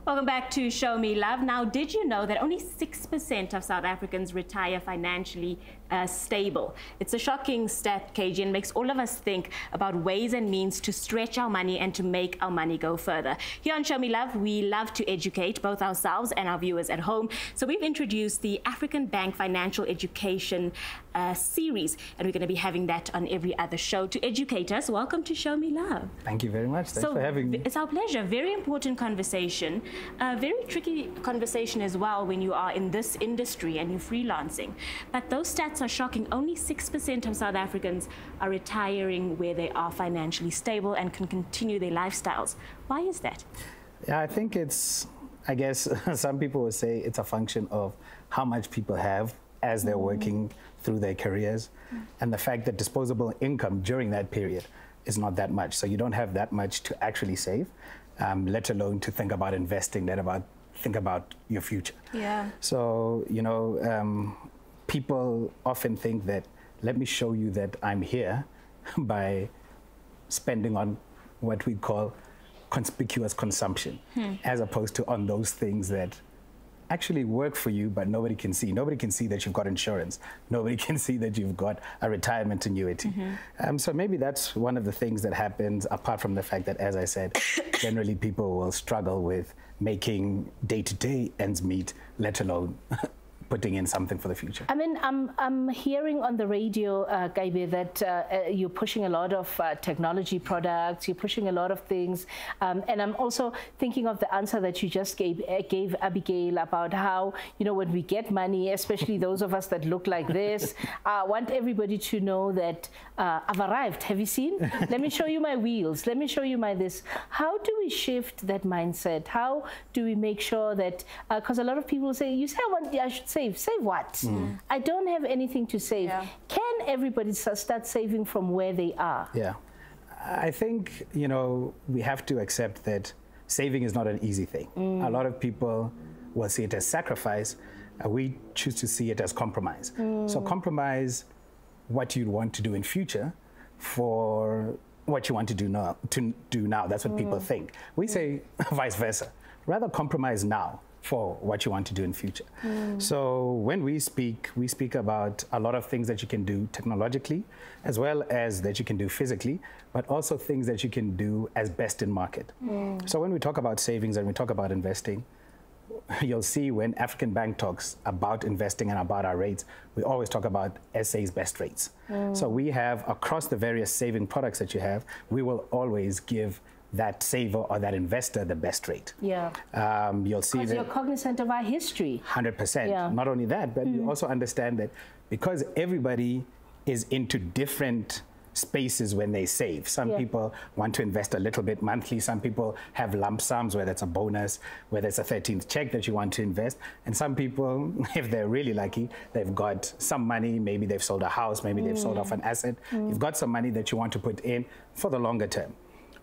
Welcome back to Show Me Love. Now, did you know that only 6% of South Africans retire financially stable? It's a shocking stat, KG, and makes all of us think about ways and means to stretch our money and to make our money go further. Here on Show Me Love, we love to educate both ourselves and our viewers at home. So we've introduced the African Bank Financial Education series, and we're going to be having that on every other show to educate us. Welcome to Show Me Love. Thank you very much. Thanks for having me. It's our pleasure. Very important conversation. A very tricky conversation as well when you are in this industry and you're freelancing. But those stats are shocking. Only 6% of South Africans are retiring where they are financially stable and can continue their lifestyles. Why is that? Yeah, I think I guess some people will say it's a function of how much people have as they're working through their careers, and the fact that disposable income during that period is not that much. So you don't have that much to actually save, let alone to think about investing, think about your future. Yeah. So, you know, people often think that, let me show you that I'm here by spending on what we call conspicuous consumption, as opposed to on those things that actually work for you, but nobody can see. Nobody can see that you've got insurance. Nobody can see that you've got a retirement annuity. So maybe that's one of the things that happens, apart from the fact that, as I said, generally people will struggle with making day-to-day ends meet, let alone putting in something for the future. I mean, I'm hearing on the radio, Kaibe, that you're pushing a lot of technology products, you're pushing a lot of things, and I'm also thinking of the answer that you just gave Abigail about how, you know, when we get money, especially those of us that look like this, I want everybody to know that I've arrived. Have you seen? Let me show you my wheels. Let me show you my this. How do we shift that mindset? How do we make sure that, because a lot of people say, you say, I should save. Save what? I don't have anything to save. Yeah. Can everybody start saving from where they are? Yeah. I think, you know, we have to accept that saving is not an easy thing. A lot of people will see it as sacrifice. We choose to see it as compromise. So compromise what you'd want to do in future for what you want to do now. That's what people think. We say vice versa. Rather compromise now for what you want to do in future. So when we speak about a lot of things that you can do technologically, as well as that you can do physically, but also things that you can do as best in market. So when we talk about savings and we talk about investing, you'll see when African Bank talks about investing and about our rates, we always talk about SA's best rates. So we have, across the various saving products that you have, we will always give that saver or that investor the best rate. Yeah. You'll see that because you're cognizant of our history. 100%. Yeah. Not only that, but you also understand that because everybody is into different spaces when they save. Some people want to invest a little bit monthly. Some people have lump sums, whether it's a bonus, whether it's a 13th check that you want to invest. And some people, if they're really lucky, they've got some money. Maybe they've sold a house. Maybe they've sold off an asset. You've got some money that you want to put in for the longer term.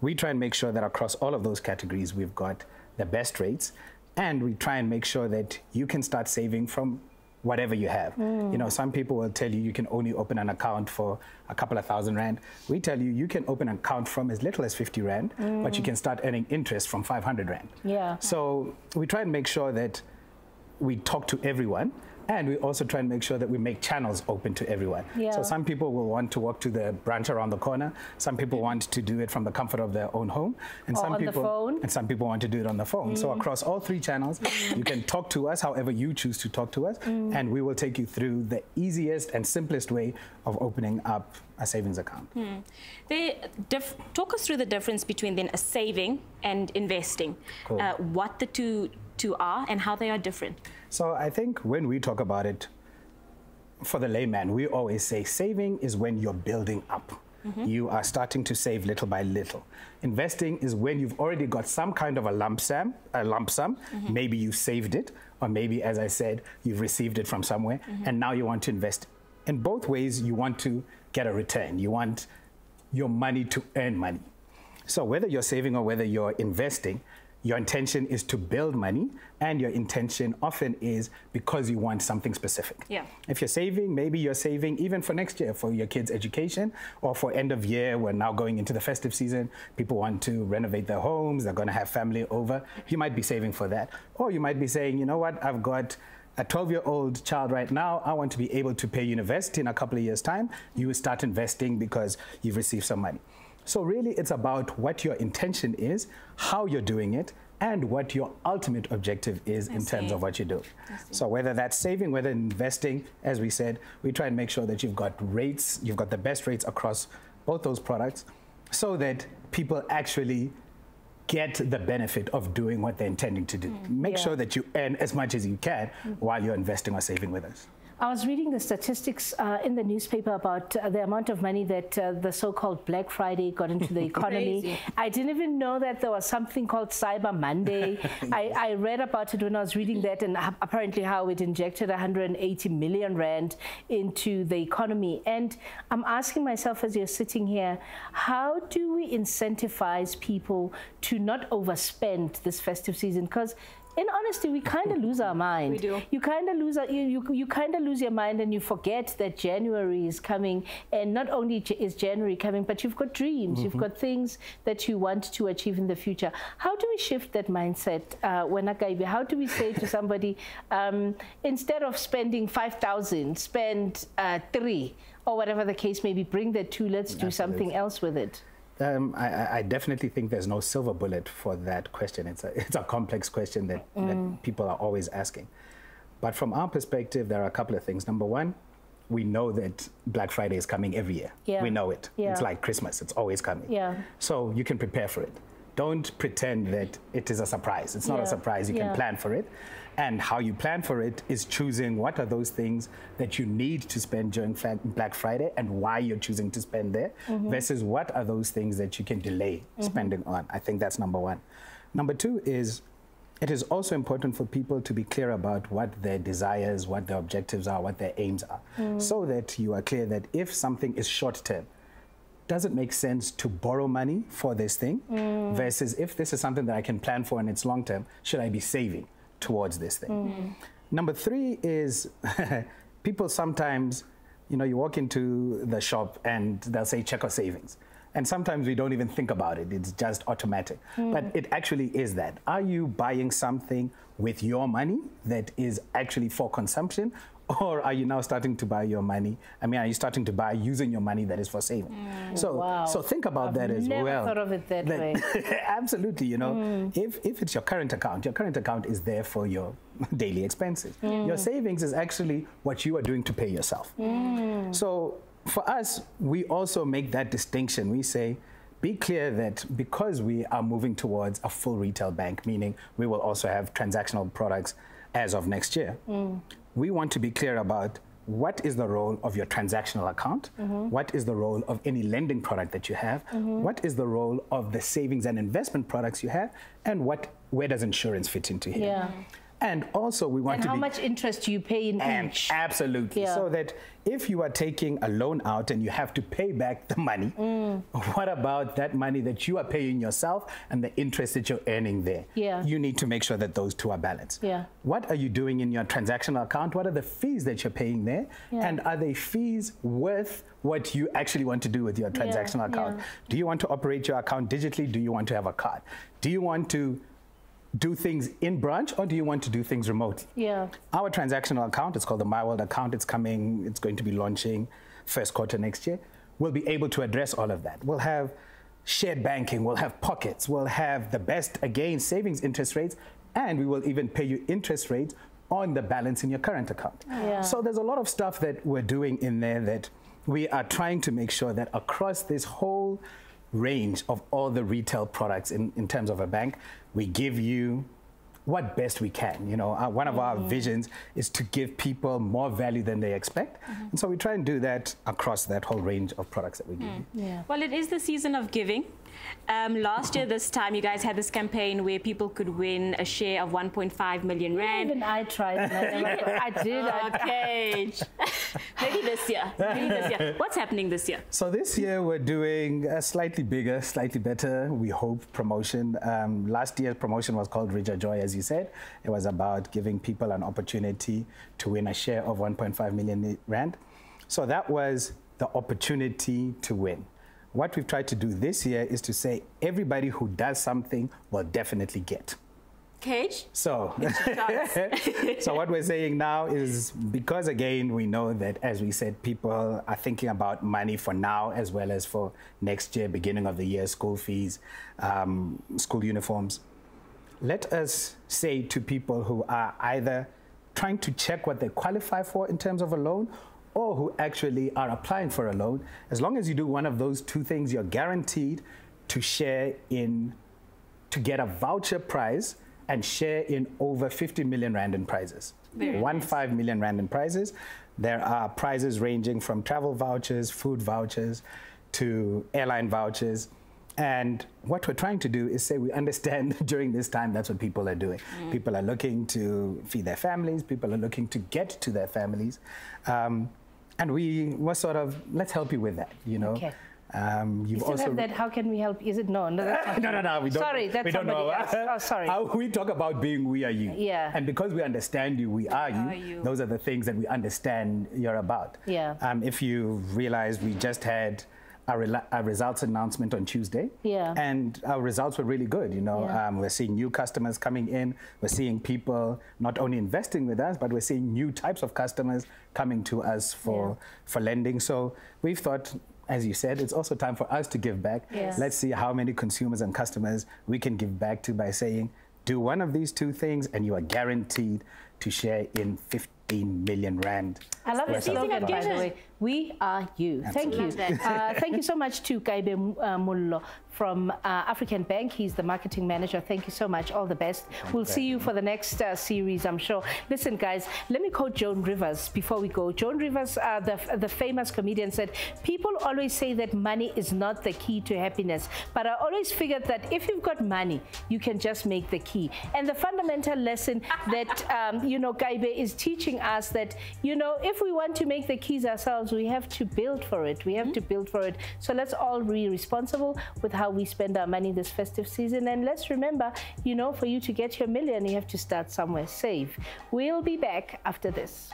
We try and make sure that across all of those categories, we've got the best rates, and we try and make sure that you can start saving from whatever you have. You know, some people will tell you you can only open an account for a couple of thousand rand. We tell you you can open an account from as little as 50 rand, but you can start earning interest from 500 rand. Yeah. So we try and make sure that we talk to everyone, and we also try and make sure that we make channels open to everyone. Yeah. So some people will want to walk to the branch around the corner. Some people want to do it from the comfort of their own home. And some people want to do it on the phone. So across all three channels, you can talk to us however you choose to talk to us. And we will take you through the easiest and simplest way of opening up a savings account. Talk us through the difference between then a saving and investing. Cool. What the two are and how they are different. So I think when we talk about it, for the layman, we always say saving is when you're building up. You are starting to save little by little. Investing is when you've already got some kind of a lump sum. Maybe you saved it, or maybe, as I said, you've received it from somewhere, and now you want to invest. In both ways, you want to get a return. You want your money to earn money. So whether you're saving or whether you're investing, your intention is to build money, and your intention often is because you want something specific. Yeah. If you're saving, maybe you're saving even for next year for your kids' education, or for end of year. We're now going into the festive season. People want to renovate their homes. They're going to have family over. You might be saving for that. Or you might be saying, you know what, I've got a 12-year-old child right now. I want to be able to pay university in a couple of years' time. You will start investing because you've received some money. So really, it's about what your intention is, how you're doing it, and what your ultimate objective is in terms of what you do. So whether that's saving, whether investing, as we said, we try and make sure that you've got rates, you've got the best rates across both those products, so that people actually get the benefit of doing what they're intending to do. Make sure that you earn as much as you can while you're investing or saving with us. I was reading the statistics in the newspaper about the amount of money that the so-called Black Friday got into the economy. I didn't even know that there was something called Cyber Monday. I read about it when I was reading that, and apparently how it injected 180 million rand into the economy. And I'm asking myself, as you're sitting here, how do we incentivize people to not overspend this festive season? Because in honesty, we kind of lose our mind. We do. You kind of lose you kind of lose your mind, and you forget that January is coming. And not only is January coming, but you've got dreams. You've got things that you want to achieve in the future. How do we shift that mindset, Kaibe? How do we say to somebody, instead of spending 5,000, spend 3, or whatever the case may be, bring that 2, let's do something else with it? I definitely think there's no silver bullet for that question. It's a complex question that people are always asking. But from our perspective, there are a couple of things. Number one, we know that Black Friday is coming every year. We know it. It's like Christmas. It's always coming. So you can prepare for it. Don't pretend that it is a surprise. It's not a surprise. You can plan for it. And how you plan for it is choosing what are those things that you need to spend during Black Friday and why you're choosing to spend there, versus what are those things that you can delay spending on. I think that's number one. Number two is, it is also important for people to be clear about what their desires, what their objectives are, what their aims are, so that you are clear that if something is short-term, does it make sense to borrow money for this thing, versus if this is something that I can plan for and it's long-term, should I be saving towards this thing? Number three is people sometimes, you know, you walk into the shop and they'll say check or savings. And sometimes we don't even think about it. It's just automatic. But it actually is that. Are you buying something with your money that is actually for consumption? Or are you now starting to buy your money? I mean, are you starting to buy using your money that is for saving? So think about that as well. I've never thought of it that way. Absolutely, you know. If it's your current account is there for your daily expenses. Your savings is actually what you are doing to pay yourself. So for us, we also make that distinction. We say, be clear that because we are moving towards a full retail bank, meaning we will also have transactional products as of next year, we want to be clear about what is the role of your transactional account, what is the role of any lending product that you have, what is the role of the savings and investment products you have, and where does insurance fit into here. And also we want to how much interest do you pay in each? Absolutely. So that if you are taking a loan out and you have to pay back the money, what about that money that you are paying yourself and the interest that you're earning there? You need to make sure that those two are balanced. What are you doing in your transactional account? What are the fees that you're paying there? And are they fees worth what you actually want to do with your transactional account? Do you want to operate your account digitally? Do you want to have a card? Do you want to do things in branch, or do you want to do things remotely? Our transactional account, it's called the My World account. It's going to be launching first quarter next year. We'll be able to address all of that. We'll have shared banking, we'll have pockets, we'll have the best, again, savings interest rates, and we will even pay you interest rates on the balance in your current account. So there's a lot of stuff that we're doing in there that we are trying to make sure that across this whole range of all the retail products in terms of a bank, we give you what best we can. You know, one of our visions is to give people more value than they expect. And so we try and do that across that whole range of products that we give you. Yeah. Well, it is the season of giving. Last year, this time, you guys had this campaign where people could win a share of 1.5 million rand. Even I tried. And I did. Okay. Maybe this year. Maybe this year. What's happening this year? So this year we're doing a slightly bigger, slightly better, we hope, promotion. Last year's promotion was called Richer Joy, as you said. It was about giving people an opportunity to win a share of 1.5 million rand. So that was the opportunity to win. What we've tried to do this year is to say everybody who does something will definitely get. Cage? So, so what we're saying now is, because again, we know that, as we said, people are thinking about money for now as well as for next year, beginning of the year, school fees, school uniforms. Let us say to people who are either trying to check what they qualify for in terms of a loan, or who actually are applying for a loan, as long as you do one of those two things, you're guaranteed to share in, to get a voucher prize and share in over 50 million rand in prizes. 15 million rand in prizes. There are prizes ranging from travel vouchers, food vouchers, to airline vouchers. And what we're trying to do is say, we understand during this time, that's what people are doing. People are looking to feed their families. People are looking to get to their families. And we were sort of, let's help you with that, you know. Okay. You've You still also have that, how can we help? Is it no? No, that's not no, we don't. Sorry, that's we don't somebody know. else. Oh, sorry. We talk about being we are you. Yeah. And because we understand you, we are you. Those are the things that we understand you're about. Yeah. If you realize, we just had a results announcement on Tuesday. Yeah. And our results were really good, you know. Yeah. We're seeing new customers coming in. We're seeing people not only investing with us, but we're seeing new types of customers coming to us for lending. So we've thought, as you said, it's also time for us to give back. Yes. Let's see how many consumers and customers we can give back to by saying, do one of these two things and you are guaranteed to share in 15 million rand. I love the It's easy slogan, to by do the it. way. We are you. Thank you. Thank you so much to Kaibe Mollo from African Bank. He's the marketing manager. Thank you so much. All the best. We'll see you for the next series, I'm sure. Listen, guys, let me quote Joan Rivers before we go. Joan Rivers, the famous comedian, said, people always say that money is not the key to happiness, but I always figured that if you've got money, you can just make the key. And the fundamental lesson that, you know, Kaibe is teaching us that, you know, if we want to make the keys ourselves, we have to build for it. We have to build for it. So let's all be responsible with how we spend our money this festive season. And let's remember, you know, for you to get your million, you have to start somewhere. Save. We'll be back after this.